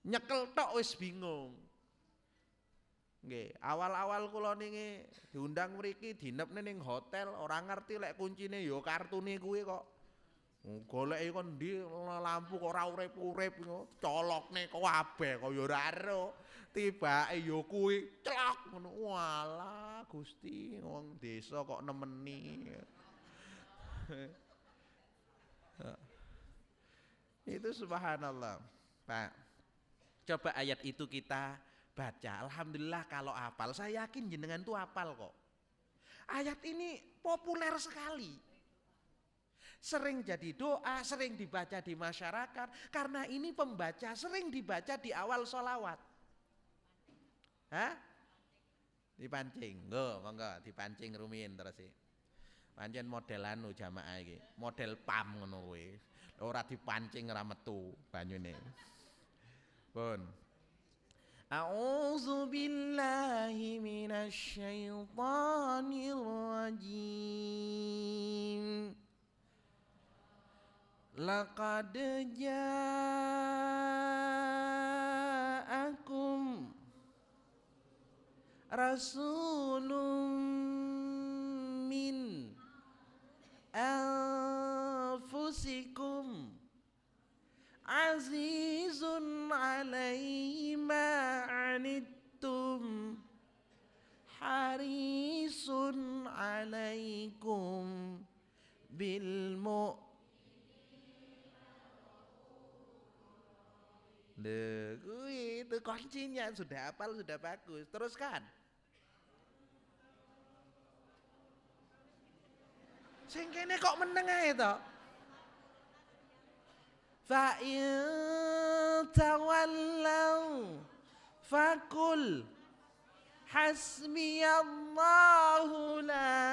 Nyekel tok wis bingung. Nggih, awal-awal kula niki diundang mriki dinepne ning hotel, ora ngerti lek kuncine ya kartune kuwi kok. Goleki kon ndi lampu kok ora urip-urip colokne kabeh kok ya ora ero. Tibake ya kuwi clok ngono. Walah Gusti, wong desa kok nemeni. Itu subhanallah. Pak, coba ayat itu kita baca. Alhamdulillah kalau hafal. Saya yakin jenengan tuh hafal kok. Ayat ini populer sekali. Sering jadi doa, sering dibaca di masyarakat. Karena ini pembaca sering dibaca di awal sholawat. Hah? Dipancing. Monggo dipancing rumiyin terus sih. Pancen model anu jamaah iki, model pam ngono kuwi. Ora dipancing ora metu banyune. Pun. A'udzu billahi minasy syaithanir rajim. Laqad ja'akum rasulun min anfusikum azizun alaihi ma anittum harisun alaikum bil itu kuncinya sudah hafal sudah bagus. Teruskan. Sing kene kok meneng ae to? Fa in tawallau fakul hasbiyallahu la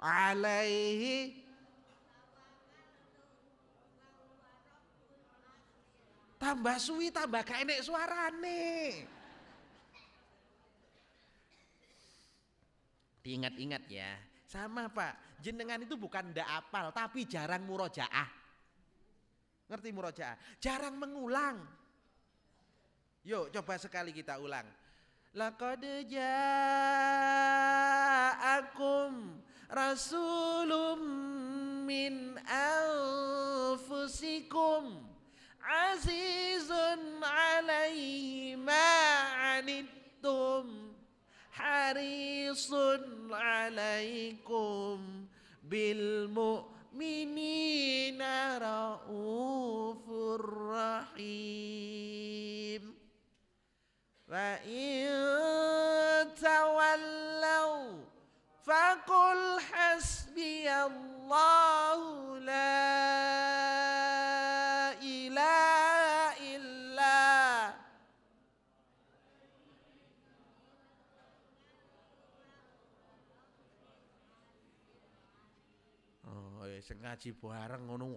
alaihi tambah suwi tambah gak enek suarane. Diingat-ingat ya. Sama Pak, jenengan itu bukan ndak apal tapi jarang murojaah. Ngerti murojaah? Jarang mengulang. Yuk coba sekali kita ulang. Laqad ja'akum rasulun min anfusikum azizun alaihi ma anittum harisun alaikum bil mu'minina raufur rahim. Wa in tawallaw faqul hasbiyallahu la ilaha illa sing ngaji bareng ngono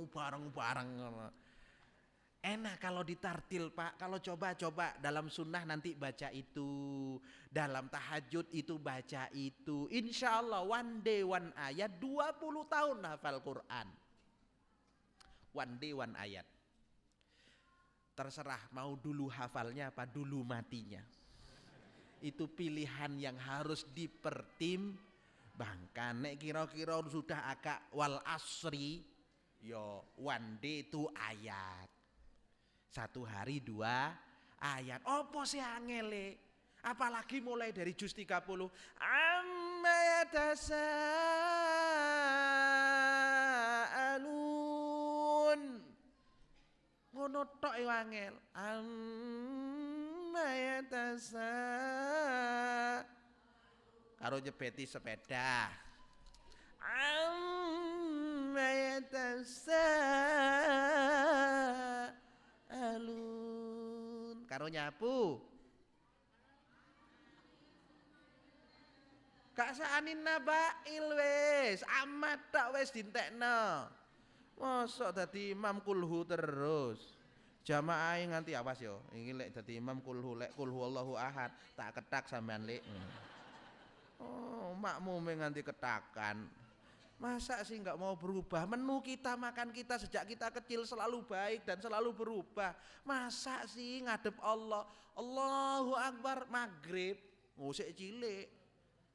bareng-bareng ngono. Enak kalau ditartil Pak, kalau coba-coba dalam sunnah nanti baca itu, dalam tahajud itu baca itu. Insya Allah one day one ayat 20 tahun hafal Quran. One day one ayat. Terserah mau dulu hafalnya apa dulu matinya. Itu pilihan yang harus dipertimbangkan. Nek kira-kira sudah agak wal asri, yo one day itu ayat. Satu hari 2 ayat. Apa sih angele? Apalagi mulai dari juz 30. Amma yatasaalun. Ngono tok e angel. Amma karo jepeti sepeda. Amma alun karo nyapu gak saanin nabail wis amat tak wis dintekno mosok dadi imam kulhu terus jamaah nganti awas yo iki lek dadi imam kulhu lek kulhu Allahu ahad tak ketak sampean lek oh makmume nganti ketakan Masa sih nggak mau berubah? Menu kita, makan kita sejak kita kecil selalu baik dan selalu berubah. Masa sih ngadep Allah, Allahu Akbar maghrib, ngusik cilik.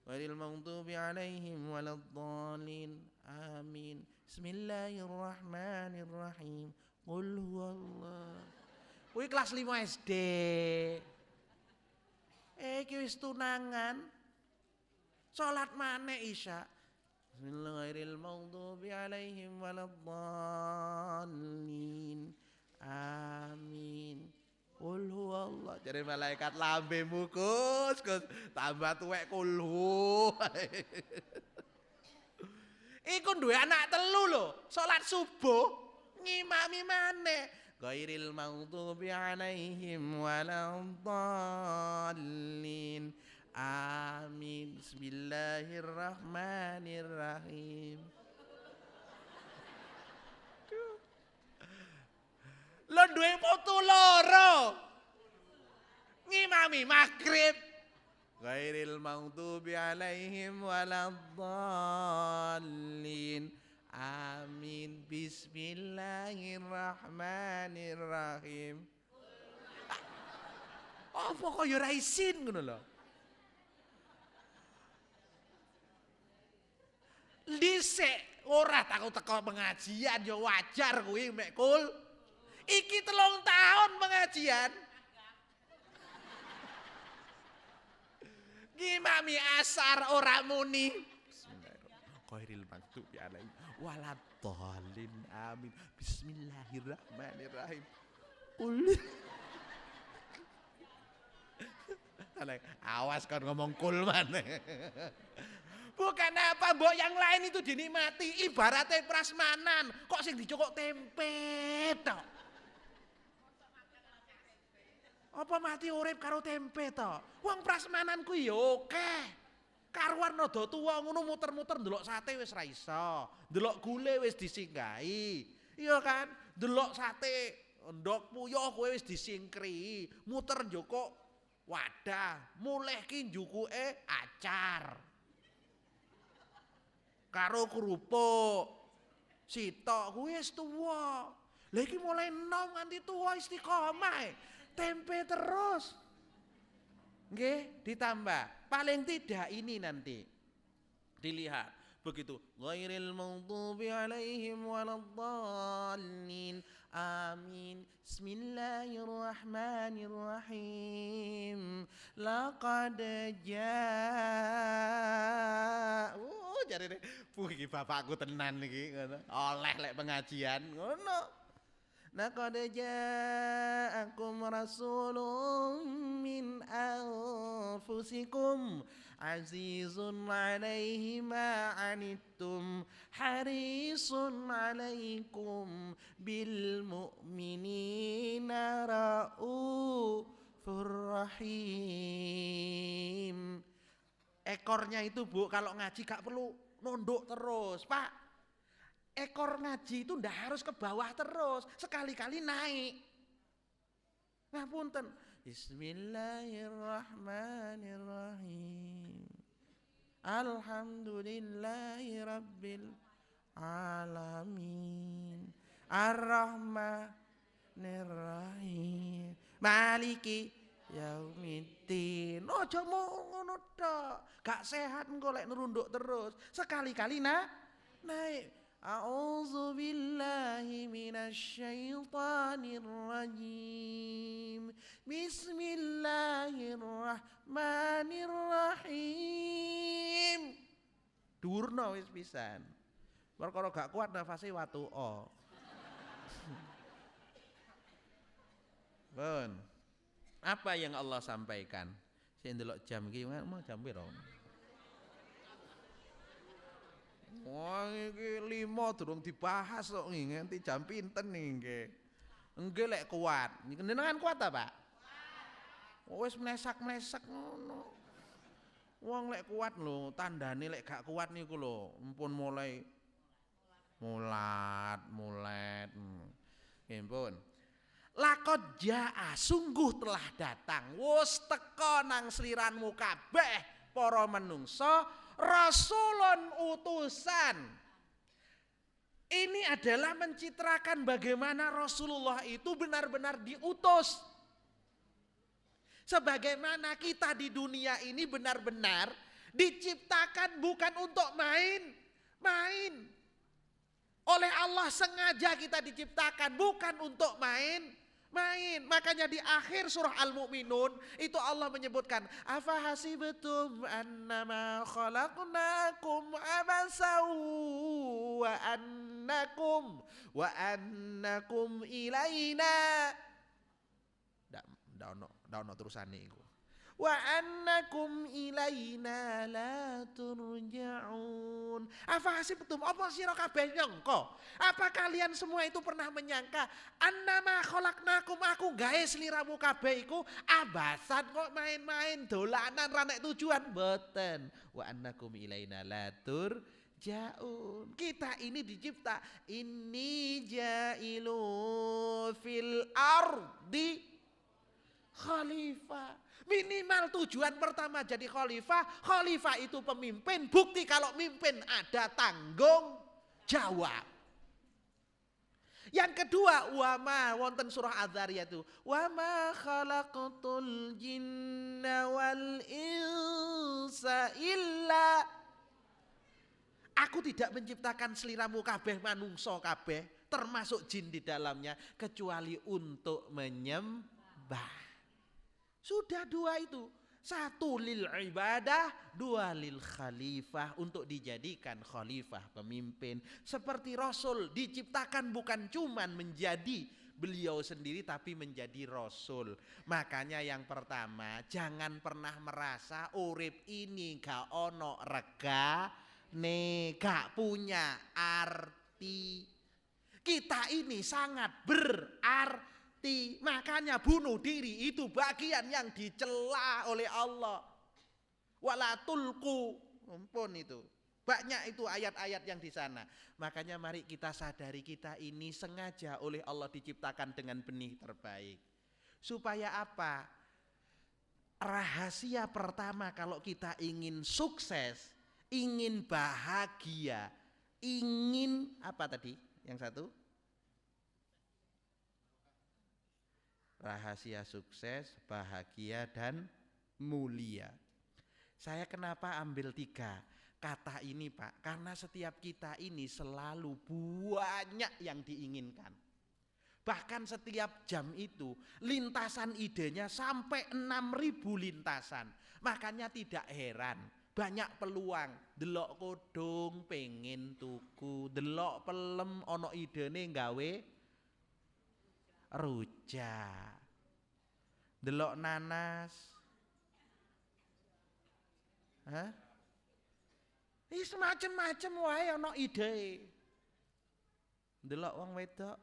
Ghairil maghdubi alaihim waladdallin. Amin. Bismillahirrahmanirrahim. Qul huwallah. Kuwi kelas 5 SD. Iki wis tunangan. Salat maneh Isya. Bismillahirrahmanirrahim. Maghdubi alaihim waladdallin. Amin. Qul huwallah. Jare malaikat lambemu Gus, tambah tuwek kulhu. Iku duwe anak 3 lho, salat subuh ngimami maneh. Ghairil maghdubi alaihim waladdallin. Amin. Bismillahirrahmanirrahim. Lho duwe putu loro. Ngimami maghrib. Ghairil maghdubi alaihim waladdallin. Amin. Bismillahirrahmanirrahim. Apa kaya ra isin ngono lho. Dhisik ora takut teko pengajian ya wajar kuwi mek Kul. Iki 3 tahun pengajian. Ngimami asar ora muni. Bismillahirrahmanirrahim. Ghairil maghdubi alaihim waladdallin. Amin. Bismillahirrahmanirrahim. Kul. Awas kan ngomong kul maneh. Bukan apa, mbok yang lain itu dinikmati, ibaratnya prasmanan, kok sing dicokok tempe tok. Apa mati urip karo tempe tok? Wong prasmanan ku ya akeh. Karuan rada tuwa ngono muter-muter ndelok sate wis ra iso, ndelok gule wis disinggahi. Iya kan? Ndelok sate ndok puyuh kowe wis disingkri, muter njokok wadah, mulih ki njukuke acar. Karo kerupuk sitok kuwi wis tuwa. Lah iki mulai enom nganti tuwa istiqomah. Tempe terus. Nggih, ditambah paling tidak ini nanti dilihat begitu. Ghairil maghdubi alaihim waladdallin. Amin. Bismillahirrahmanirrahim. Laqad jare iki bapakku tenan iki ngono. Oleh lek pengajian ngono. Laqad ja'akum rasulun min anfusikum azizun 'alaihi ma 'anittum harisun 'alaikum bil mu'minina raufur rahim. Ekornya itu Bu kalau ngaji gak perlu nunduk terus Pak. Ekor ngaji itu ndak harus ke bawah terus, sekali-kali naik. Ngapunten. Bismillahirrahmanirrahim. Alhamdulillahirabbil alamin. Ar-Rahmanir-Rahim. Maliki yaumiddin. Aja ngono tok. Gak sehat engko lek nrunduk terus. Sekali-kali naik. A'udzu billahi minasyaitonir rajim. Bismillahirrahmanirrahim. Durna wis pisan. Perkara gak kuat nafase watu'a. Pun. Apa yang Allah sampaikan? Saya ndelok jam iki mau jam piro? Wah iki 5 durung dibahas kok nganti jam pinten nggih. Nggih lek kuat. Jenengan kuat ta, Pak? Wis mlesak-mlesek ngono. Wong lek kuat lho, tandane lek gak kuat niku lho, mumpun mulai mulet. Nggih pun. Laqad jaa, sungguh telah datang, wis teka nang sliranmu kabeh para menungsa, rasulun utusan Ini adalah mencitrakan bagaimana Rasulullah itu benar-benar diutus. Sebagaimana kita di dunia ini benar-benar diciptakan bukan untuk main. Oleh Allah sengaja kita diciptakan bukan untuk main. Makanya di akhir surah Al-Mu'minun itu Allah menyebutkan afahasibtum annama khalaqnakum abasaw wa annakum ilaina. Ndak ono terusane iku. Wa annakum ilaina la turja'un. Apa hasibtum? Apa sira kabeh nyangka? Apa kalian semua itu pernah menyangka annama khalaqnakum aku gawe sliramu kabeh iku abasan kok main-main dolanan ra nek tujuan mboten. Wa annakum ilaina la turja'un. Kita ini dicipta inni jailu fil ardi khalifah. Minimal tujuan pertama jadi khalifah itu pemimpin. Bukti kalau mimpin ada tanggung jawab. Yang kedua, wama wonten surah Az-Zariyat itu, wama khalaqtul jinna wal insa illa. Aku tidak menciptakan sliramu kabeh manungso kabeh, termasuk jin di dalamnya, kecuali untuk menyembah. Sudah dua itu. Satu lil ibadah, dua lil khalifah, untuk dijadikan khalifah pemimpin. Seperti Rasul diciptakan bukan cuman menjadi beliau sendiri tapi menjadi Rasul. Makanya yang pertama, jangan pernah merasa urip ini gak ono regane, gak punya arti. Kita ini sangat berarti. Makanya bunuh diri itu bagian yang dicela oleh Allah. Wala tulku, ampun itu. Banyak itu ayat-ayat yang di sana. Makanya mari kita sadari kita ini sengaja oleh Allah diciptakan dengan benih terbaik. Supaya apa? Rahasia pertama kalau kita ingin sukses, ingin bahagia, ingin apa tadi? Yang satu? Rahasia sukses, bahagia, dan mulia. Saya kenapa ambil 3 kata ini Pak? Karena setiap kita ini selalu banyak yang diinginkan. Bahkan setiap jam itu lintasan idenya sampai 6.000 lintasan. Makanya tidak heran banyak peluang. Delok kodong pengen tuku, delok pelem ono idene gawe rujak, delok nanas, ini semacam-macam wae ono ide. Delok wong wedok,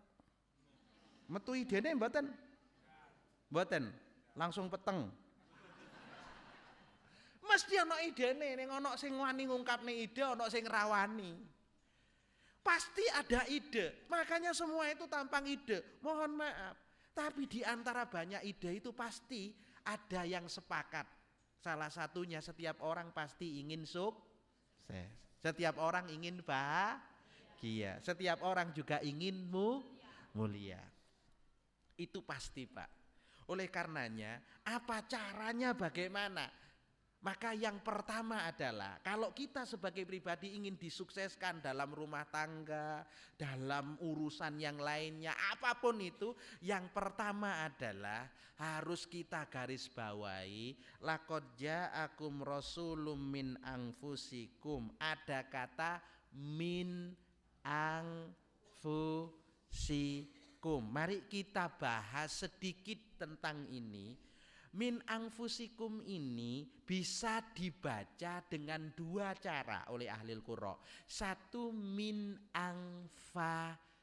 metu idene mboten, langsung peteng. Mesti ono idene, ning ono sing wani ngungkapne ide, ono sing rawani. Pasti ada ide, makanya semua itu tampang ide. Mohon maaf, tapi di antara banyak ide itu pasti ada yang sepakat. Salah satunya setiap orang pasti ingin sukses. Setiap orang ingin bahagia. Setiap orang juga ingin mulia. Itu pasti Pak. Oleh karenanya, apa caranya bagaimana? Maka yang pertama adalah kalau kita sebagai pribadi ingin disukseskan dalam rumah tangga, dalam urusan yang lainnya, apapun itu, yang pertama adalah harus kita garis bawahi laqad ja'akum rasulun min anfusikum. Ada kata min anfusikum. Mari kita bahas sedikit tentang ini. Min anfusikum ini bisa dibaca dengan 2 cara oleh ahli Qur'an. Satu, min anfasikum.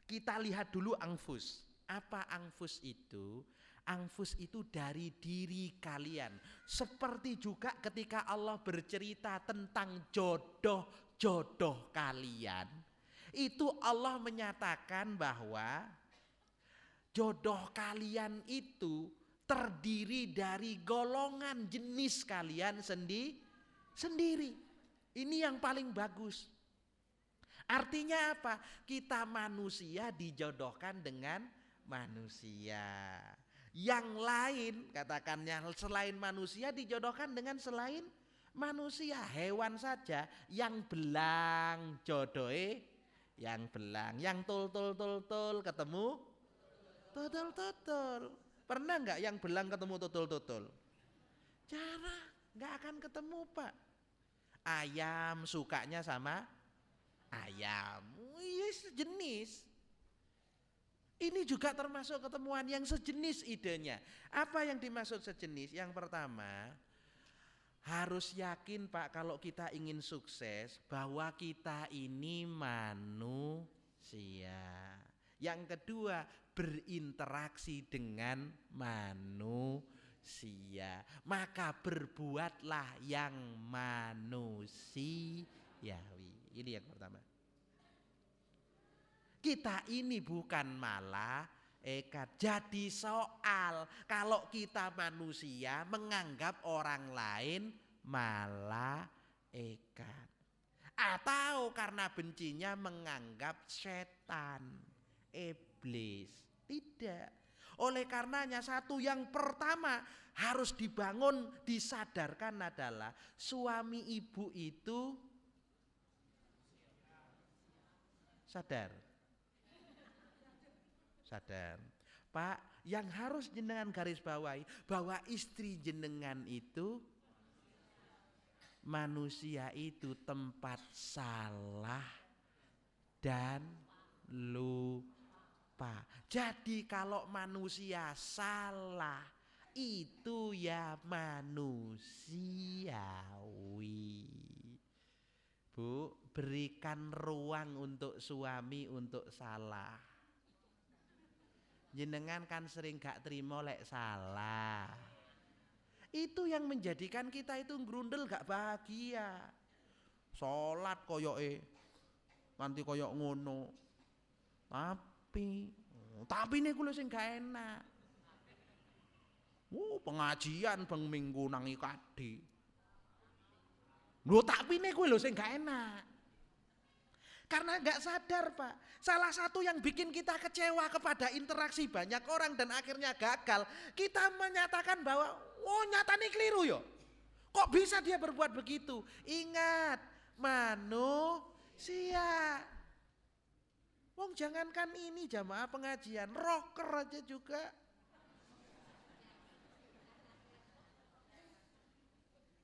Kita lihat dulu anfus. Apa anfus itu? Anfus itu dari diri kalian. Seperti juga ketika Allah bercerita tentang jodoh-jodoh kalian, itu Allah menyatakan bahwa jodoh kalian itu terdiri dari golongan jenis kalian sendiri. Ini yang paling bagus. Artinya apa? Kita manusia dijodohkan dengan manusia. Yang lain, katakannya selain manusia dijodohkan dengan selain manusia. Hewan saja yang belang jodohe yang belang, yang tul ketemu tutul. Pernah nggak yang belang ketemu tutul? Jarang, nggak akan ketemu Pak. Ayam sukanya sama ayam, sejenis. Ini juga termasuk ketemuan yang sejenis idenya. Apa yang dimaksud sejenis? Yang pertama, harus yakin Pak kalau kita ingin sukses bahwa kita ini manusia. Yang kedua, berinteraksi dengan manusia. Maka berbuatlah yang manusiawi. Ini yang pertama. Kita ini bukan malaikat. Jadi soal kalau kita manusia menganggap orang lain malaikat. Atau karena bencinya menganggap setan, iblis. Tidak. Oleh karenanya satu yang pertama harus dibangun, disadarkan adalah suami ibu itu sadar. Pak, yang harus jenengan garis bawahi bahwa istri jenengan itu manusia itu tempat salah dan lupa. Jadi kalau manusia salah itu ya manusiawi. Bu, berikan ruang untuk suami untuk salah. Jenengan kan sering gak terima lek salah. Itu yang menjadikan kita itu grundel gak bahagia. Salat koyoke nganti koyok ngono. Tapi niku lho sing gak enak. Pengajian beng minggu nang IKD. Lho tapi niku lho sing gak enak. Karena gak sadar Pak, salah satu yang bikin kita kecewa kepada interaksi banyak orang dan akhirnya gagal, kita menyatakan bahwa, nyatanya keliru yo. Kok bisa dia berbuat begitu? Ingat, manusia. Jangankan ini jamaah pengajian, rocker aja juga.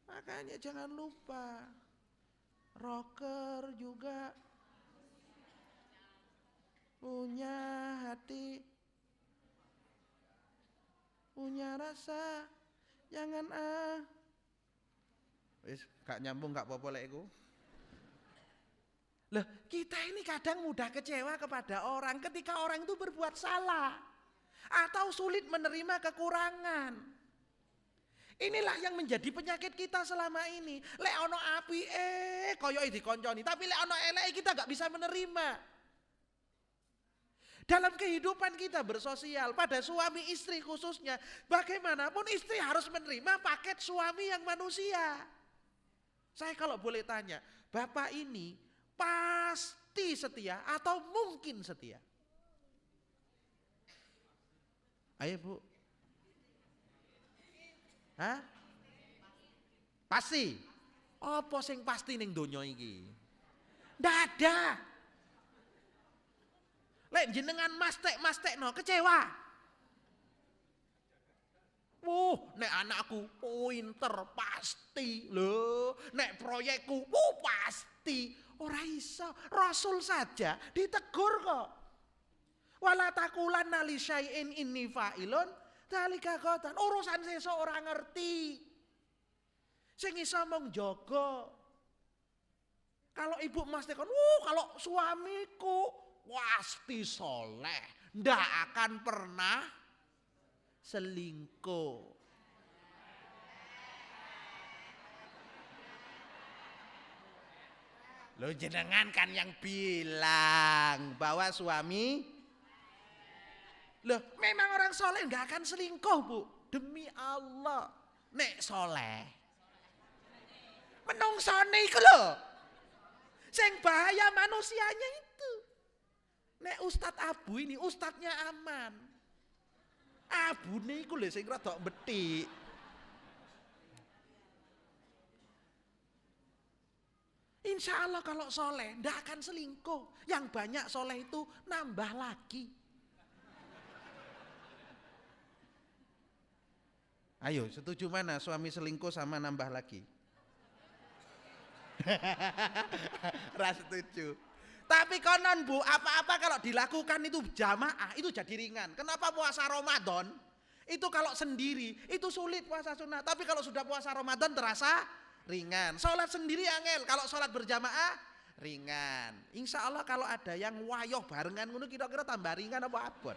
Makanya jangan lupa, rocker juga punya hati, punya rasa, jangan wis gak nyambung gak apa-apa lek iku. Loh, kita ini kadang mudah kecewa kepada orang ketika orang itu berbuat salah atau sulit menerima kekurangan. Inilah yang menjadi penyakit kita selama ini. Lek ono api koyoke dikonconi, tapi lek ono eleke kita gak bisa menerima. Dalam kehidupan kita bersosial, pada suami istri khususnya, bagaimanapun istri harus menerima paket suami yang manusia. Saya kalau boleh tanya, Bapak ini pasti setia atau mungkin setia? Ayo Bu. Hah? Pasti. Apa sing pasti ning donya iki? Ndak ada. Lek jenengan mastek no kecewa. Nek anakku pinter pasti lho, nek proyekku pasti. Ora iso, Rasul saja ditegur kok. Wala taqulanna li syai'in inni fa'ilun dzalika qadan. Urusan sesuk ora ngerti. Sing iso mung jaga. Kalau ibu mastekon, kalau suamiku pasti soleh, ndak akan pernah selingkuh. Loh jenengan kan yang bilang bahwa suami, loh memang orang soleh nggak akan selingkuh Bu, demi Allah. Nek soleh, menungsone iku lho. Sing bahaya manusianya itu. Nek Ustadz Abu ini ustadznya aman. Abu nih iku lho sing rada betik. Insya Allah kalau soleh ndak akan selingkuh. Yang banyak soleh itu nambah lagi. Ayo, setuju mana suami selingkuh sama nambah lagi? Ras setuju. Tapi konon Bu, apa-apa kalau dilakukan itu jamaah itu jadi ringan. Kenapa puasa Ramadan? Itu kalau sendiri itu sulit puasa sunnah. Tapi kalau sudah puasa Ramadan terasa ringan. Sholat sendiri angel, kalau sholat berjamaah ringan. Insya Allah kalau ada yang wayoh barengan ngono kira-kira tambah ringan apa abot?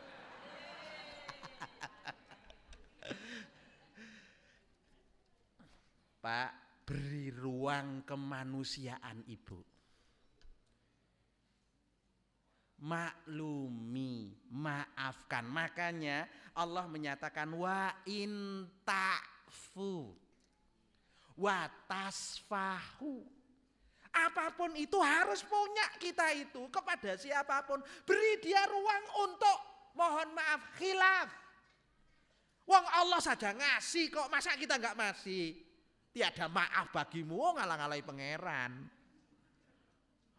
Pak, beri ruang kemanusiaan Ibu. Maklumi, maafkan. Makanya Allah menyatakan wa in ta'fu wa tasfahu. Apapun itu harus punya kita itu kepada siapapun. Beri dia ruang untuk mohon maaf, khilaf. Wong Allah saja ngasih kok, masa kita enggak masih? Tiada maaf bagimu, ngalah-ngalahi pangeran.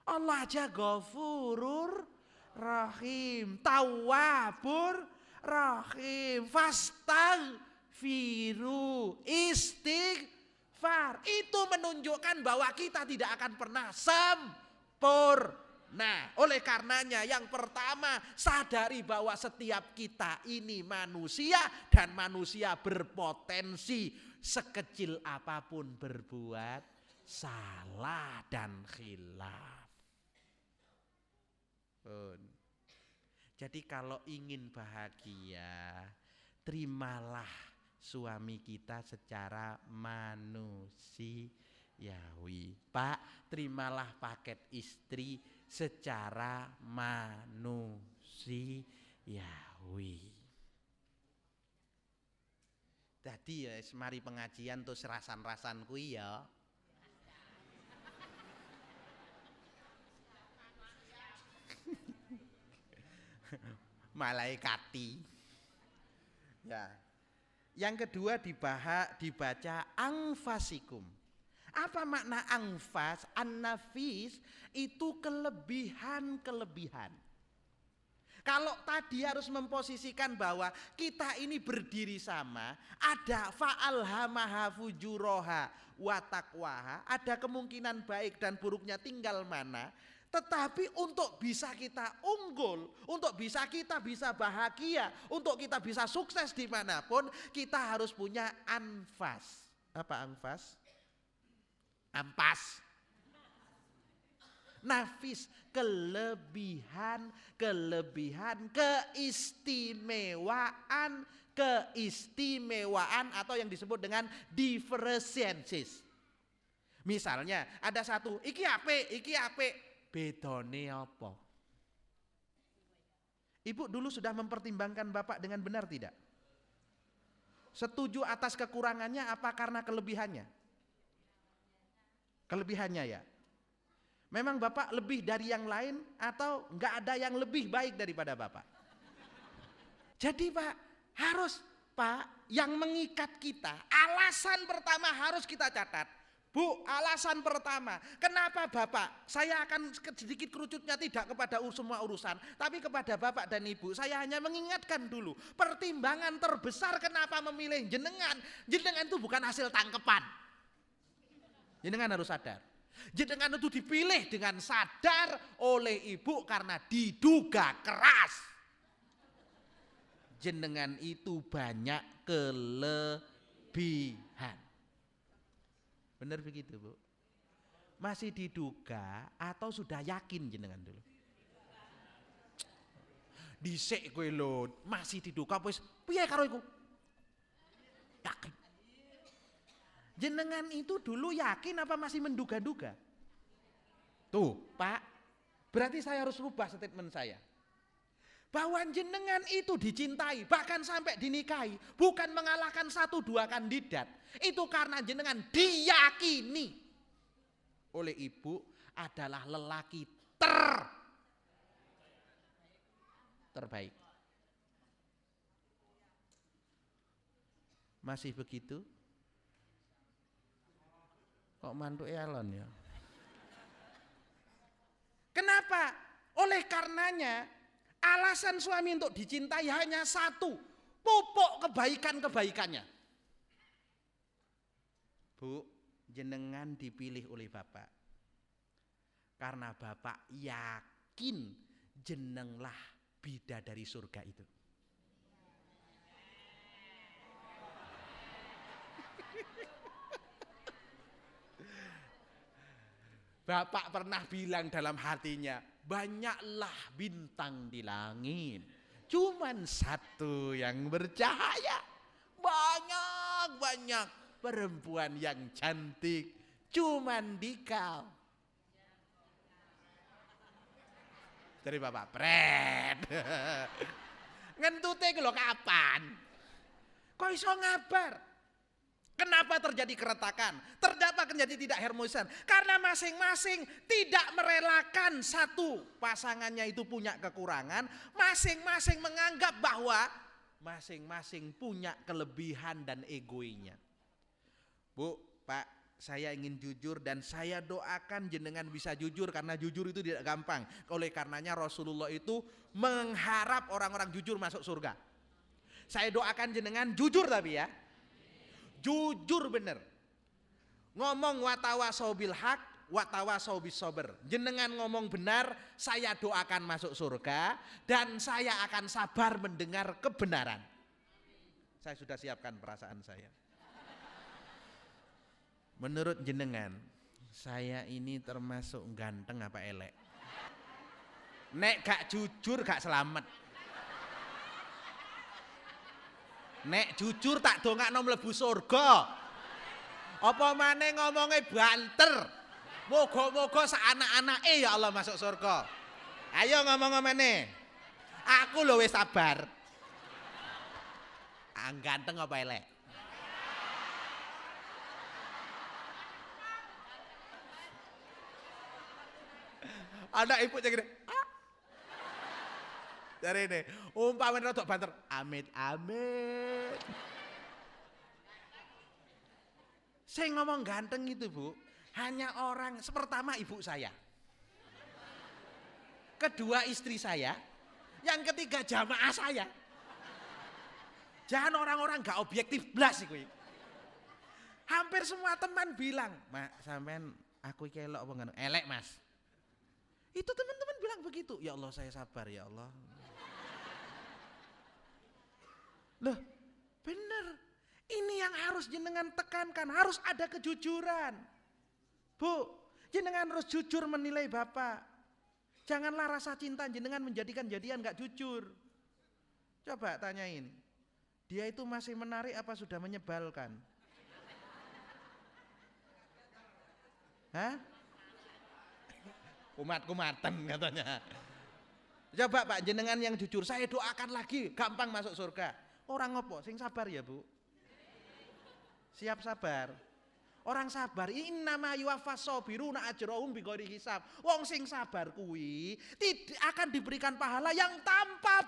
Allah aja Ghafurur Rahim, Tawwabur Rahim, fastaghfiru, istighfar. Itu menunjukkan bahwa kita tidak akan pernah sempurna. Oleh karenanya yang pertama, sadari bahwa setiap kita ini manusia dan manusia berpotensi sekecil apapun berbuat salah dan khilaf. Jadi kalau ingin bahagia, terimalah suami kita secara manusiawi. Pak, terimalah paket istri secara manusiawi. Dadi ya mari pengajian terus rasan-rasan kuwi ya. Malaikati. Ya. Yang kedua dibaca anfasikum. Apa makna anfas? An-nafis itu kelebihan-kelebihan. Kalau tadi harus memposisikan bahwa kita ini berdiri sama, ada fa'alhamaha fujuroha wa taqwaha, ada kemungkinan baik dan buruknya tinggal mana. Tetapi untuk bisa kita unggul, untuk bisa kita bisa bahagia, untuk kita bisa sukses dimanapun, kita harus punya anfas. Apa anfas? Ampas. Nafis, kelebihan, keistimewaan atau yang disebut dengan differentiations. Misalnya ada satu, iki apik, bedone apa? Ibu dulu sudah mempertimbangkan Bapak dengan benar tidak? Setuju atas kekurangannya apa karena kelebihannya? Kelebihannya ya. Memang Bapak lebih dari yang lain atau enggak ada yang lebih baik daripada Bapak? Jadi Pak, yang mengikat kita, alasan pertama harus kita catat. Bu, alasan pertama, kenapa Bapak? Saya akan sedikit kerucutnya tidak kepada semua urusan, tapi kepada Bapak dan Ibu, saya hanya mengingatkan dulu, pertimbangan terbesar kenapa memilih jenengan itu bukan hasil tangkepan. Jenengan harus sadar. Jenengan itu dipilih dengan sadar oleh Ibu karena diduga keras. Jenengan itu banyak kelebihan. Benar begitu Bu? Masih diduga atau sudah yakin jenengan dulu? Dhisik kowe lho, masih diduga wis piye karo iku? Yakin. Jenengan itu dulu yakin apa masih menduga-duga? Tuh Pak, berarti saya harus rubah statement saya. Bahwa jenengan itu dicintai, bahkan sampai dinikahi, bukan mengalahkan 1-2 kandidat. Itu karena jenengan diyakini. oleh ibu adalah lelaki terbaik. Masih begitu? Kok mantuk alon ya? Kenapa? Oleh karenanya alasan suami untuk dicintai hanya satu, pupuk kebaikan-kebaikannya. Bu, jenengan dipilih oleh Bapak karena Bapak yakin jenenglah bidadari surga itu. Bapak pernah bilang dalam hatinya, banyaklah bintang di langit, cuman satu yang bercahaya. Banyak perempuan yang cantik, cuman dikau. Dari Bapak, pret. Ngentute lho kapan? Kok iso ngabar? Kenapa terjadi keretakan? Terdapat terjadi tidak harmonisan? Karena masing-masing tidak merelakan satu pasangannya itu punya kekurangan, masing-masing menganggap bahwa masing-masing punya kelebihan dan egonya. Bu, Pak, saya ingin jujur dan saya doakan jenengan bisa jujur karena jujur itu tidak gampang. Oleh karenanya Rasulullah itu mengharap orang-orang jujur masuk surga. Saya doakan jenengan jujur tapi ya. Jujur bener. Ngomong watawasau bil haq, watawasau bis sabr. Jenengan ngomong benar, saya doakan masuk surga dan saya akan sabar mendengar kebenaran. Saya sudah siapkan perasaan saya. Menurut jenengan, saya ini termasuk ganteng apa elek? Nek gak jujur gak selamat. Nek jujur tak dongakno mlebu surga. Apa maneh ngomongnya banter. Moga-moga sak-anak-anake ya Allah masuk surga. Ayo ngomong meneh. Aku lho wis sabar. Ganteng apa elek? Anak ibu cek gini. Dari ini, umpamanya rodok banter, amit. Saya ngomong ganteng itu Bu, hanya orang, pertama ibu saya, kedua istri saya, yang ketiga jamaah saya. Jangan orang-orang gak objektif blas iku. Hampir semua teman bilang, "Mak, sampean aku iki elok apa ngono?" Elek, Mas. Itu teman-teman bilang begitu. Ya Allah, saya sabar ya Allah. Loh, bener. Ini yang harus jenengan tekankan, harus ada kejujuran. Bu, jenengan harus jujur menilai Bapak. Janganlah rasa cinta jenengan menjadikan jadian gak jujur. Coba tanyain. Dia itu masih menarik apa sudah menyebalkan? Hah? Kumat-kumatan katanya. Coba Pak, jenengan yang jujur, saya doakan lagi, gampang masuk surga. Orang ngopo? Sing sabar ya Bu. Siap sabar. Orang sabar, innama yuwaffas sabiruna ajrahum bighairi hisab. Wong sing sabar kuwi tidak akan diberikan pahala yang tanpa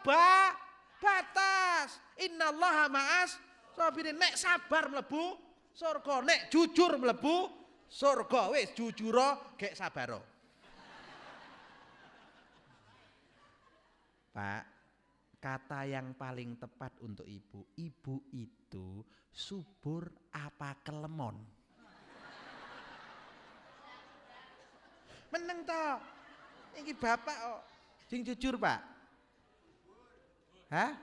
batas. Innallaha ma'as sabirin. Nek sabar mlebu surga, nek jujur mlebu surga. Wis jujuro gek sabaro. Pak, kata yang paling tepat untuk ibu itu subur apa kelemon? Meneng toh. Iki bapak kok. Sing jujur Pak. Hah?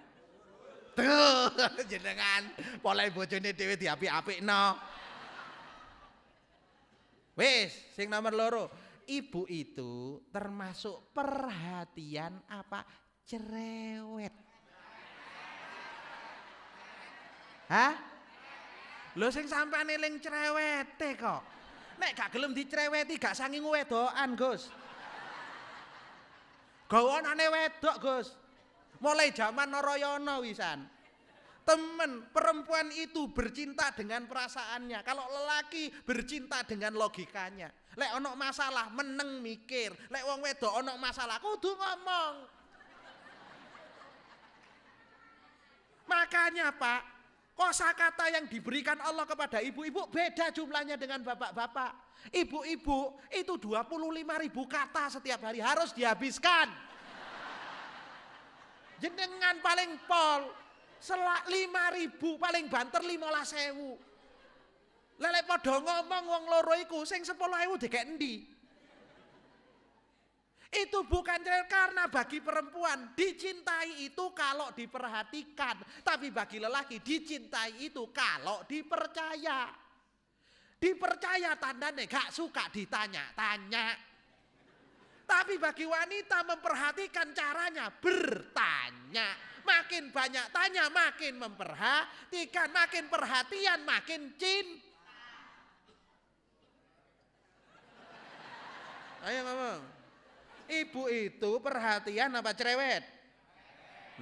Tuh, jenengan polai bojone dhewe diapik-apikno. Wis, sing nomor loro. Ibu itu termasuk perhatian apa? Cerewet. Hah? Lho sing sampean eling cerewete kok. Nek gak gelem dicereweti gak sangi wedokan, Gus. Gawanane wedok, Gus. Mulai zaman Narayana wisan. Temen, perempuan itu bercinta dengan perasaannya. Kalau lelaki bercinta dengan logikanya. Lek ono masalah meneng mikir. Lek wong wedok ono masalah kudu ngomong. Makanya Pak, kosakata yang diberikan Allah kepada ibu-ibu beda jumlahnya dengan bapak-bapak. Ibu-ibu itu 25.000 kata setiap hari harus dihabiskan. Jenengan paling pol 5.000 paling banter 15.000. Lelek padha ngomong wong loro iku sing 10.000 dikek endi? Itu bukan karena bagi perempuan dicintai itu kalau diperhatikan, tapi bagi lelaki dicintai itu kalau dipercaya. Dipercaya tandanya gak suka ditanya-tanya. Tapi bagi wanita memperhatikan caranya bertanya. Makin banyak tanya makin memperhatikan, makin perhatian makin cinta. Ayo ngomong. Ibu itu perhatian apa cerewet?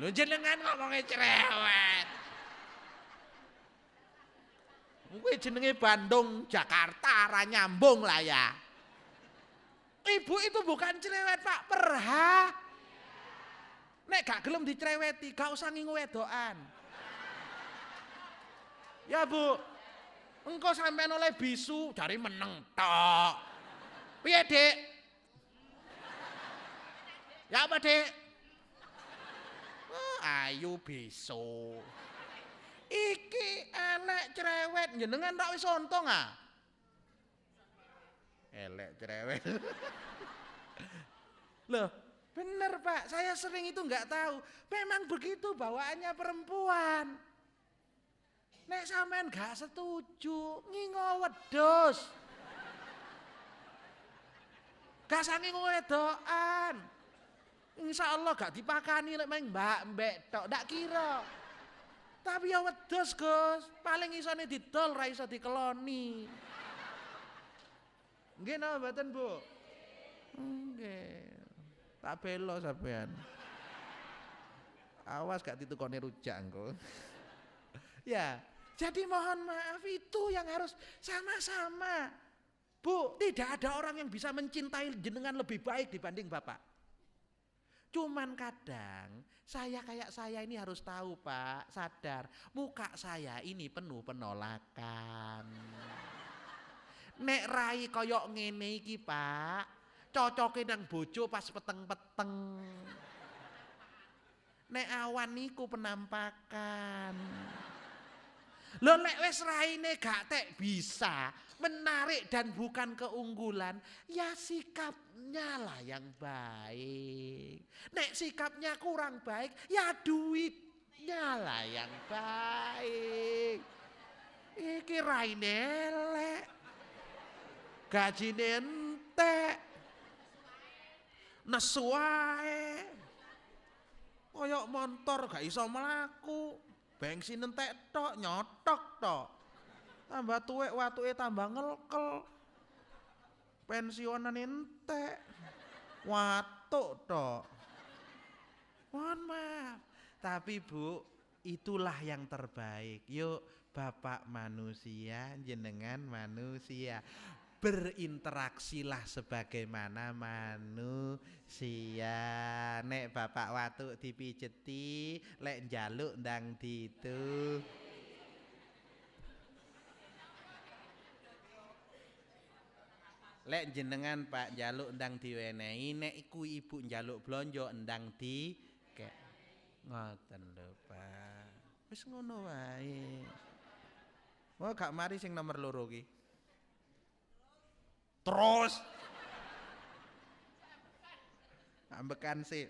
Lu jenengan ngomongnya cerewet. Kuwi jenenge Bandung, Jakarta ra nyambung lah ya. Ibu itu bukan cerewet Pak, nek gak gelem dicereweti, gak usah ngingu wedokan. Ya Bu, engko sampean oleh bisu, dari meneng tok. Piye Dik? Ya apa Dik? Oh, ayu bisu. Iki elek cerewet, jenengan tak wis ontong ah. Elek cerewet. Loh, bener Pak, saya sering itu nggak tahu. Memang begitu bawaannya perempuan. Nek sampean gak setuju, ngingo wedhus. Gak sange wedokan. Insya Allah gak dipakani lek main mbak tok, ndak kira. Tapi ya wedhus Gus, paling isone didol ra iso dikeloni. Nggih napa mboten Bu? Nggih. Tak belo sampean. Awas gak ditukoni rujak engko. Ya, jadi mohon maaf itu yang harus sama-sama. Bu, tidak ada orang yang bisa mencintai jenengan lebih baik dibanding Bapak. Cuman kadang saya kayak saya ini harus tahu Pak, sadar muka saya ini penuh penolakan. Nek rai koyok ngene iki Pak, cocoke nang bojo pas peteng-peteng. Nek awan niku penampakan. Lho nek wis raine gak tek bisa menarik dan bukan keunggulan, ya sikapnya lah yang baik. Nek sikapnya kurang baik, ya duitnya lah yang baik. Iki raine elek. Gajine entek. Nesu wae. Koyok motor gak iso mlaku. Bensin entek tok, nyotok tok. Tambah tuwek watuke tambah ngelkel. Pensiunan entek. Watuk tok. Mohon maaf. Tapi Bu, itulah yang terbaik. Yuk Bapak manusia, jenengan manusia. Berinteraksilah sebagaimana manusia. Nek bapak watuk dipijeti, lek njaluk ndang ditu. Lek jenengan Pak njaluk ndang diwenehi, nek iku ibu njaluk blonjo ndang di kek. Ngoten lho Pak. Wis ngono wae. Wah gak mari sing nomor loro ki. Terus ambekan sih.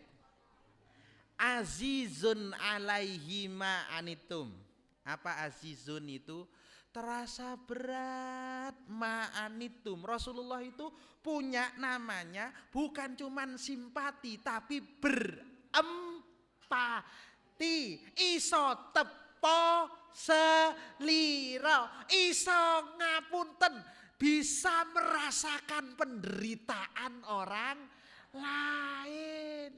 Azizun alaihi ma anitum. Apa azizun itu? Terasa berat ma anitum. Rasulullah itu punya namanya bukan cuman simpati tapi berempati. Iso tepo seliro, iso ngapunten. Bisa merasakan penderitaan orang lain.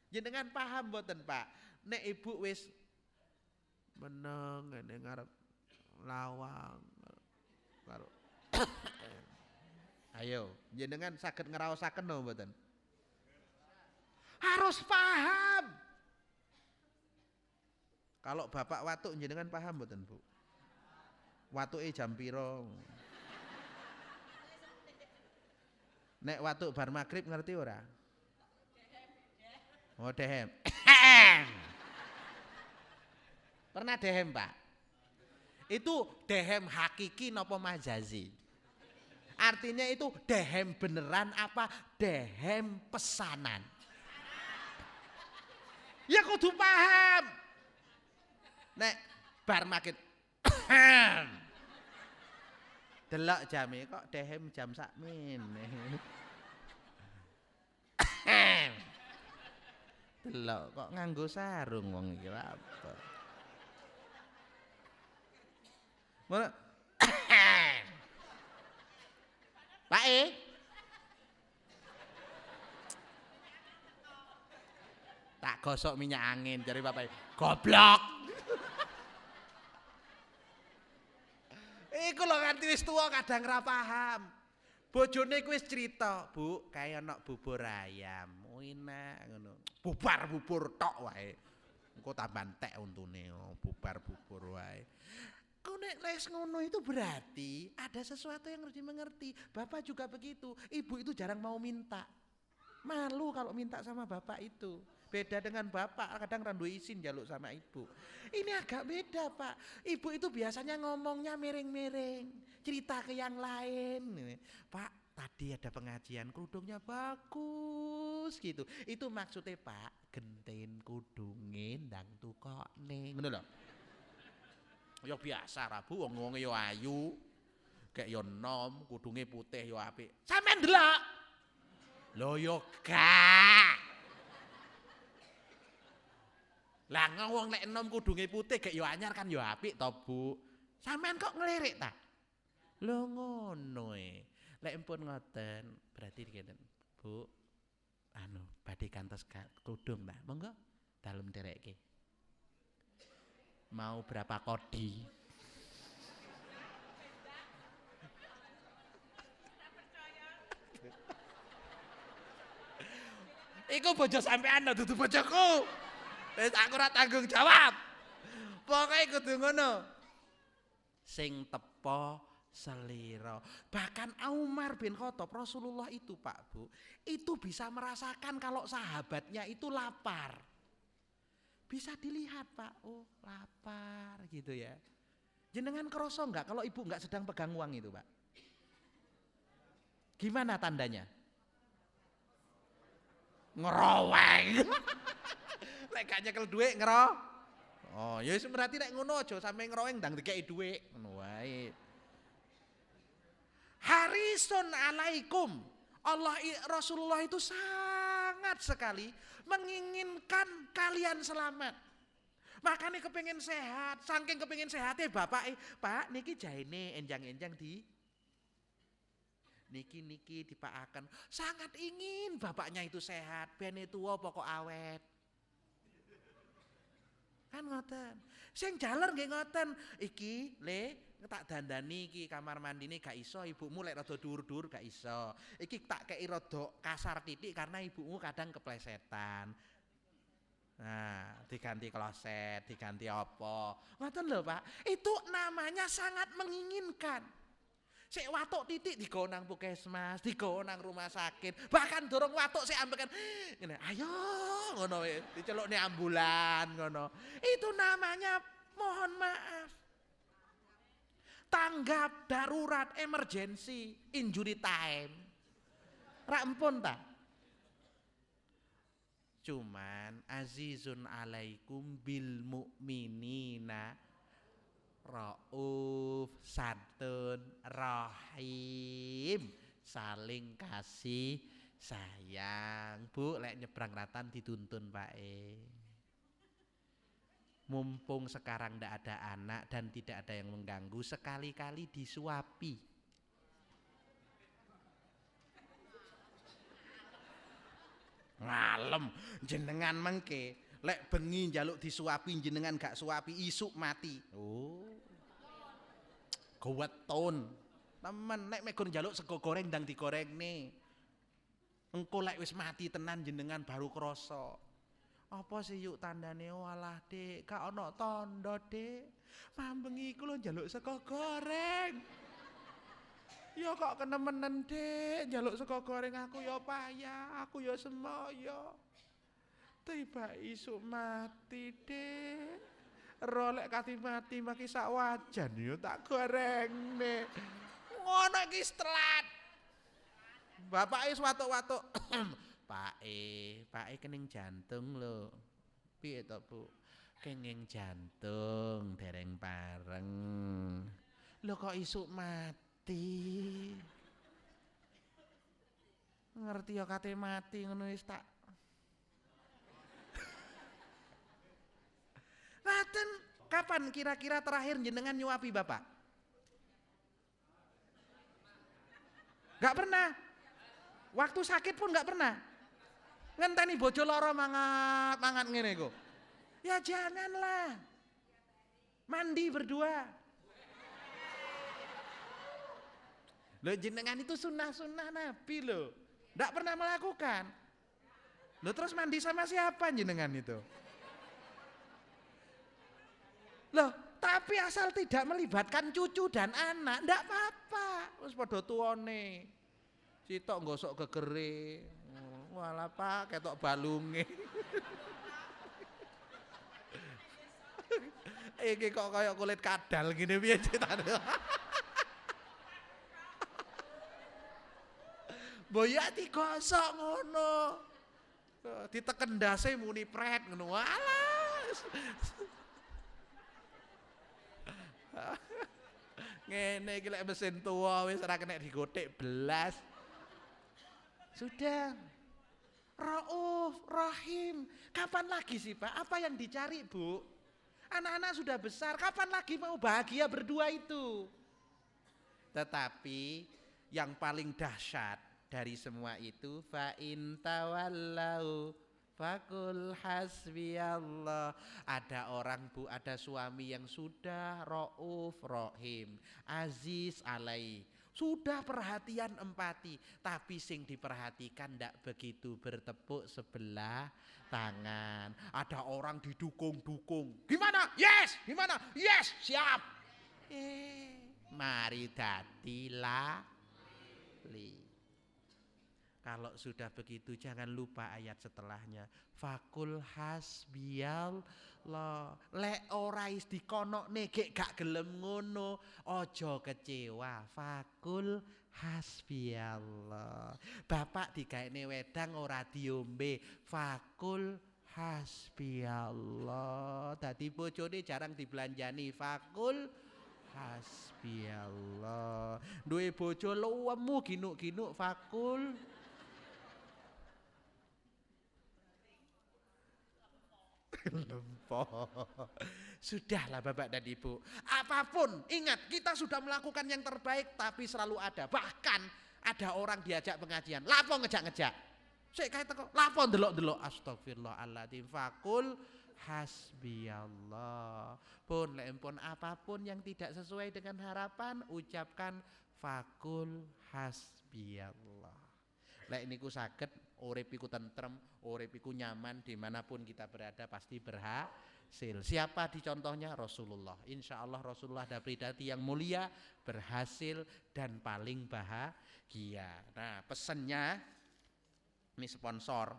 Jenengan paham mboten Pak? Nek ibu wis meneng ngene ngarep lawang karo ayo jenengan saged ngraosaken napa mboten? Harus paham. Kalau bapak watuk jenengan paham mboten, Bu? Watuke jam piro? Nek watuk bar magrib ngerti ora? Oh, dehem. Pernah dehem, Pak? Itu dehem hakiki napa majazi? Artinya itu dehem beneran apa dehem pesanan? Ya kudu paham. Nek bar magrib delok jame kok dehem jam sakmen. Delok kok nganggo sarung wong iki apa? Pak tak gosok minyak angin jare bapak goblok. Iku lho nganti wis tuwa kadang ra paham. Bojone ku wis crita, Bu, kaya ana bubur ayam. Enak ngono. Bubar bubur tok wae. Engko tambah entek untune, bubar bubur wae. Kau nek les ngono itu berarti ada sesuatu yang harus dimengerti. Bapak juga begitu. Ibu itu jarang mau minta. Malu kalau minta sama bapak itu. Beda dengan bapak, kadang randu izin jaluk sama ibu. Ini agak beda, Pak. Ibu itu biasanya ngomongnya miring-miring, cerita ke yang lain. Pak, tadi ada pengajian, kerudungnya bagus gitu. Itu maksudnya, Pak, genten kudungin ndang tukokne. Ngono lho. Ya biasa Rabu wong-wong ya ayu. Kayak ya nom, kudunge putih ya apik. Sampeyan ndelok. Lho ya gak. Lah wong nek enom kudunge putih gek yo anyar kan yo apik to, Bu. Sampean kok ngelirik ta? Lho ngono e. Lek empun ngoten, berarti ngeten. Bu, anu badhe kantos kudung ta? Monggo dalem derekke. Mau berapa kodi? Iku bojo sampean lho dudu bojoku. Wis aku ora tanggung jawab. Pokoke kudu ngono. Sing tepa selira. Bahkan Umar bin Khattab Rasulullah itu, Pak Bu, itu bisa merasakan kalau sahabatnya itu lapar. Bisa dilihat, Pak. Oh, lapar gitu ya. Jenengan kroso enggak kalau ibu enggak sedang pegang uang itu, Pak? Gimana tandanya? Ngeroweng. Lek gak nyekel dhuwit Oh, ya wis berarti nek ngono aja sampe ngeroweng ndang dikeki dhuwit. Ngono wae. Harisun alaikum. Rasulullah itu sangat sekali menginginkan kalian selamat. Makanya kepengin sehat, saking kepengin sehatnya bapak Pak niki jaine enjang-enjang di niki dipakaken. Sangat ingin bapaknya itu sehat, ben tuwa pokok awet. Kan ngoten. Sing jaler nggih ngoten. Iki le tak dandani iki kamar mandine gak iso, ibumu lek rada dhuwur-dhuwur gak iso. Iki tak kei rada kasar titik karena ibumu kadang keplesetan. Nah, diganti kloset, diganti apa. Ngoten lho, Pak. Itu namanya sangat menginginkan. Sik watuk titik digawa nang puskesmas, digawa nang rumah sakit. Bahkan dorong watuk sik ambekan. Ngene, ayo ngono wis, dicelukne ambulan ngono. Itu namanya mohon maaf. Tanggap darurat emergency injury time. Ra empun ta? Cuman azizun alaikum bil mu'minina rauf santun rahim, saling kasih sayang. Bu lek nyebrang ratan dituntun Pak mumpung sekarang ndak ada anak dan tidak ada yang mengganggu, sekali-kali disuapi. Ngalem jenengan mengke Lek bengi njaluk disuapi jenengan gak suapi isuk mati. Oh. Goweton. Temen nek megon njaluk sego goreng ndang digorengne. Engko lek wis mati tenan jenengan baru krasa. Apa sih yuk tandane walah Dik, gak ana tanda Dik. Mambengi iku lho njaluk sego goreng. Ya kok kenemenen Dik, njaluk sego goreng aku ya payah, aku ya semoyo. Tiba isuk mati Dik. Rolek kati mati maki sak wajan yo tak gorengne. Ngono iki telat. Bapak wis watuk-watuk. Pak kening jantung lho. Piye to, Bu? Kenging jantung dereng pareng. Lho kok isuk mati? Ngerti ya kate mati ngono wis tak. Ngaten, kapan kira-kira terakhir jenengan nyuapi Bapak? Gak pernah. Waktu sakit pun gak pernah. Ngenteni bojo lara mangat ngene kok. Ya janganlah. Mandi berdua. Loh jenengan itu sunnah-sunnah Nabi loh. Gak pernah melakukan. Loh terus mandi sama siapa jenengan itu? Loh tapi asal tidak melibatkan cucu dan anak, ndak apa-apa. Wis padha tuane. Sitok nggosok gegere. Walah Pak ketok balunge. Iki kok kaya kulit kadal gini piye ceritane. Boya digosok ngono. Diteken ndase muni pret ngono. Walah. Ngene iki lek mesin tua wis ora kena digotik belas. Sudah. Rauf, Rahim. Kapan lagi sih Pak? Apa yang dicari Bu? Anak-anak sudah besar, kapan lagi mau bahagia berdua itu? Tetapi yang paling dahsyat dari semua itu fa in tawallau fakul hasbiyallah. Ada orang Bu, ada suami yang sudah Rauf Rahim, aziz alai, sudah perhatian empati, tapi sing diperhatikan ndak begitu bertepuk sebelah tangan. Ada orang didukung-dukung. Gimana? Yes, gimana? Yes, siap. Mari dadi lali. Kalau sudah begitu jangan lupa ayat setelahnya. Fakul hasbiyallah. Lek ora is dikonokne gek gak gelem ngono, aja kecewa. Fakul hasbiyallah. Bapak digaekne wedang ora diombe. Fakul hasbiyallah. Dadi bojone jarang dibelanjani. Fakul hasbiyallah. Duwe bojo luwemu ginuk-ginuk fakul lempo. Sudahlah Bapak dan Ibu. Apapun, ingat kita sudah melakukan yang terbaik, tapi selalu ada. Bahkan ada orang diajak pengajian, lapo ngejak-ngejak. Sik kae teko, lapo ndelok-ndelok. Astagfirullahaladzim. Fakul hasbiyallah. Pun lempun apapun yang tidak sesuai dengan harapan, ucapkan fakul hasbiyallah. Lek niku saged urip iku tentrem, urip iku nyaman, dimanapun kita berada pasti berhasil. Siapa dicontohnya? Rasulullah. Insya Allah Rasulullah ada pribadi yang mulia, berhasil dan paling bahagia. Nah pesannya ini sponsornya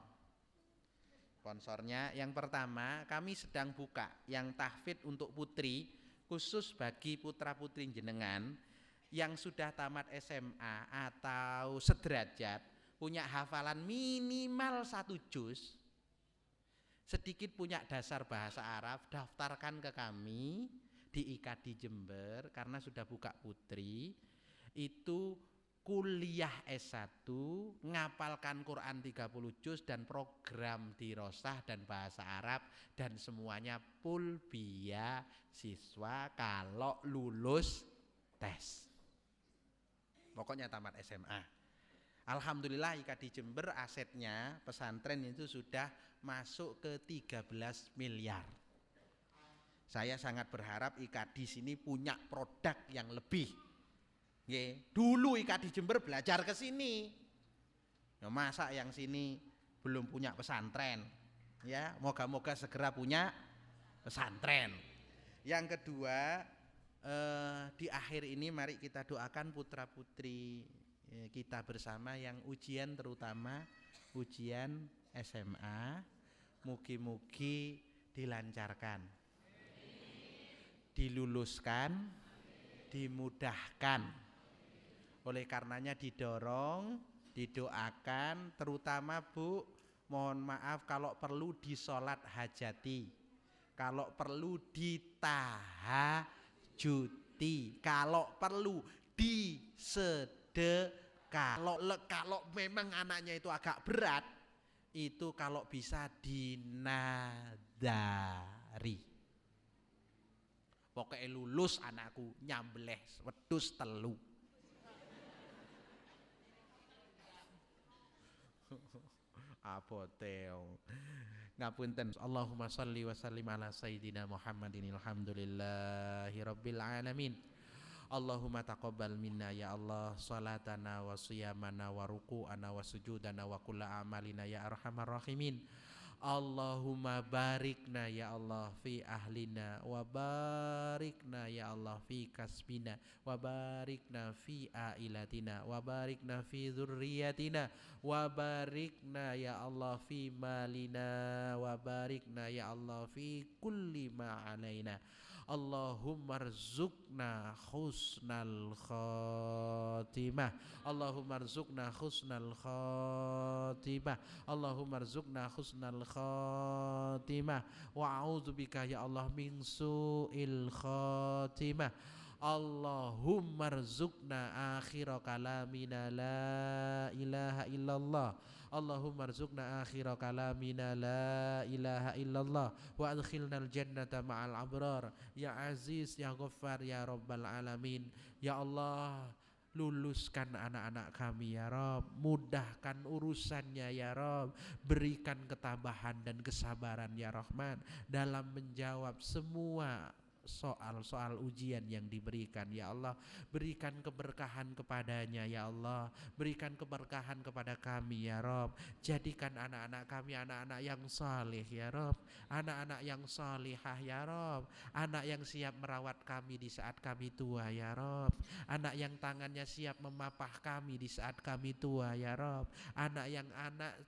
yang pertama, kami sedang buka yang tahfidz untuk putri, khusus bagi putra putri jenengan yang sudah tamat SMA atau sederajat, punya hafalan minimal 1 juz, sedikit punya dasar bahasa Arab, daftarkan ke kami di IKADI Jember karena sudah buka putri. Itu kuliah S1, ngapalkan Quran 30 juz dan program dirosah dan bahasa Arab, dan semuanya full beasiswa kalau lulus tes. Pokoknya tamat SMA. Alhamdulillah IKADI Jember asetnya pesantren itu sudah masuk ke 13 miliar. Saya sangat berharap IKADI sini punya produk yang lebih. Dulu IKADI Jember belajar ke sini. Ya, masa yang sini belum punya pesantren? Ya, moga-moga segera punya pesantren. Yang kedua, di akhir ini mari kita doakan putra-putri kita bersama yang ujian, terutama ujian SMA, mugi-mugi dilancarkan, diluluskan, dimudahkan. Oleh karenanya didorong, didoakan, terutama Bu, mohon maaf kalau perlu disolat hajati, kalau perlu ditahajuti, kalau perlu disedekah. Kalau memang anaknya itu agak berat, itu kalau bisa dinadari. Pokoknya lulus anakku nyambeleh wedhus telu. Apoteo. Ngapunten. Allahumma shalli wa sallim ala sayyidina Muhammadin alhamdulillahi rabbil alamin. Allahumma taqabbal minna ya Allah salatana wa siyamana wa ruku'ana wa sujudana wa kulla amalina ya arhamar rahimin. Allahumma barikna ya Allah fi ahlina wa barikna ya Allah fi kasbina wa barikna fi ailatina wa barikna fi dzurriyyatina wa barikna ya Allah fi malina wa barikna ya Allah fi kulli ma alaina. Allahumma rzuqna husnal khatimah. Allahumma rzuqna husnal khatimah. Allahumma rzuqna husnal khatimah. Wa a'udzubika ya Allah min su'il khatimah. Allahumma rzuqna akhira kalamina la ilaha illallah. Allahumma rzuqna akhira kalamina la ilaha illallah wa adkhilnal jannata ma'al abrar ya aziz ya ghaffar ya rabbal alamin. Ya Allah, luluskan anak-anak kami ya Rabb, mudahkan urusannya ya Rabb, berikan ketabahan dan kesabaran ya Rahman dalam menjawab semua soal-soal ujian yang diberikan ya Allah. Berikan keberkahan kepadanya ya Allah, berikan keberkahan kepada kami ya Rabb. Jadikan anak-anak kami anak-anak yang saleh ya Rabb, anak-anak yang salihah ya Rabb, anak yang siap merawat kami di saat kami tua ya Rabb, anak yang tangannya siap memapah kami di saat kami tua ya Rabb, anak yang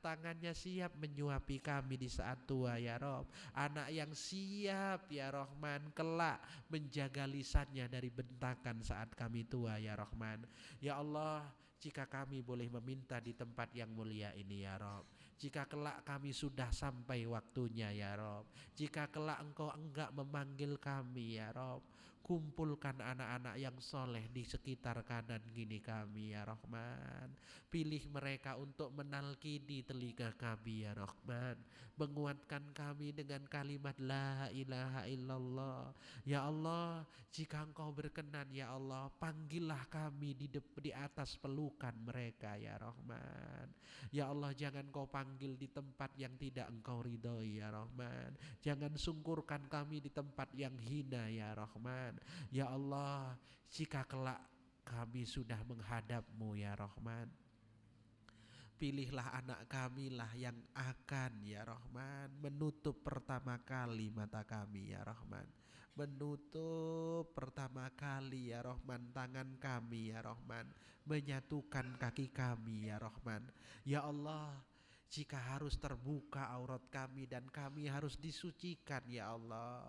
tangannya siap menyuapi kami di saat tua ya Rabb, anak yang siap ya Rahman kelak menjaga lisannya dari bentakan saat kami tua ya Rahman. Ya Allah, jika kami boleh meminta di tempat yang mulia ini ya Rabb, jika kelak kami sudah sampai waktunya ya Rabb, jika kelak Engkau enggak memanggil kami ya Rabb, kumpulkan anak-anak yang soleh di sekitar kanan kiri kami ya Rahman. Pilih mereka untuk menalkini telinga kami ya Rahman, menguatkan kami dengan kalimat la ilaha illallah. Ya Allah, jika Engkau berkenan ya Allah, panggillah kami di atas pelukan mereka ya Rahman. Ya Allah, jangan Kau panggil di tempat yang tidak Engkau ridhoi ya Rahman. Jangan sungkurkan kami di tempat yang hina ya Rahman. Ya Allah, jika kelak kami sudah menghadap-Mu ya Rahman, pilihlah anak kami lah yang akan ya Rahman menutup pertama kali mata kami ya Rahman, menutup pertama kali ya Rahman tangan kami ya Rahman, menyatukan kaki kami ya Rahman. Ya Allah, jika harus terbuka aurat kami dan kami harus disucikan ya Allah,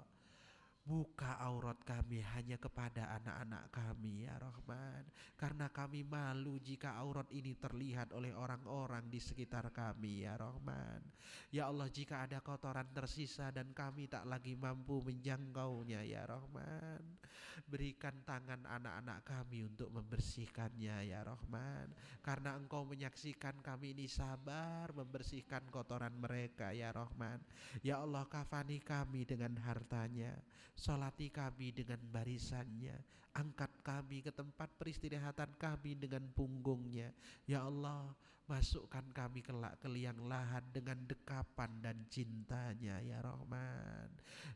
buka aurat kami hanya kepada anak-anak kami ya Rahman, karena kami malu jika aurat ini terlihat oleh orang-orang di sekitar kami ya Rahman. Ya Allah, jika ada kotoran tersisa dan kami tak lagi mampu menjangkaunya ya Rahman, berikan tangan anak-anak kami untuk membersihkannya ya Rahman, karena Engkau menyaksikan kami ini sabar membersihkan kotoran mereka ya Rahman. Ya Allah, kafani kami dengan hartanya, Salati kami dengan barisannya, angkat kami ke tempat peristirahatan kami dengan punggungnya. Ya Allah, masukkan kami kelak ke liang lahat dengan dekapan dan cintanya ya Rahman.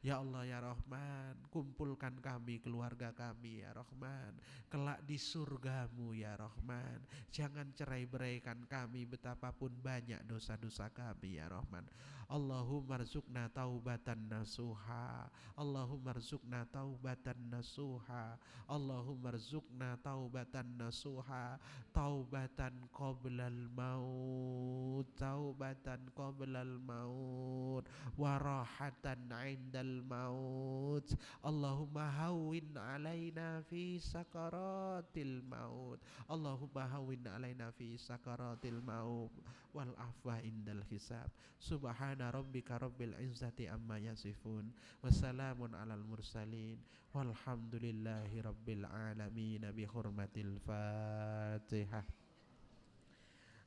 Ya Allah ya Rahman, kumpulkan kami, keluarga kami ya Rahman, kelak di surgamu ya Rahman. Jangan cerai-beraikan kami betapapun banyak dosa-dosa kami ya Rahman. Allahumma rzuqna taubatan nasuha, Allahumma rzuqna taubatan nasuha, Allahumma rzuqna taubatan nasuha, taubatan qoblal maut, taubatan qoblal maut, warahatan indal maut. Allahumma hawwin alaina fi sakaratil maut, Allahumma hawwin alaina fi sakaratil maut wal afwa indal hisab. Subhana rabbika rabbil izzati amma yasifun, wassalamun alal mursalin, walhamdulillahi rabbil alamin. Bi hurmatil Fatihah.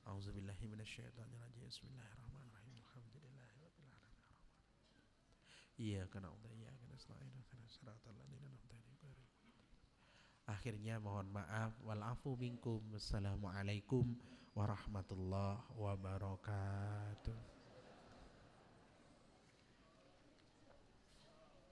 A'udzubillahi minasyaitonir rajim. Bismillahirrahmanirrahim. Alhamdulillahi rabbil alamin. Iyyaka na'budu wa iyyaka nasta'in. Ihdinas siratal ladzina an'amta 'alaihim. Akhirnya mohon maaf, wal afu minkum. Wassalamualaikum warahmatullahi wabarakatuh.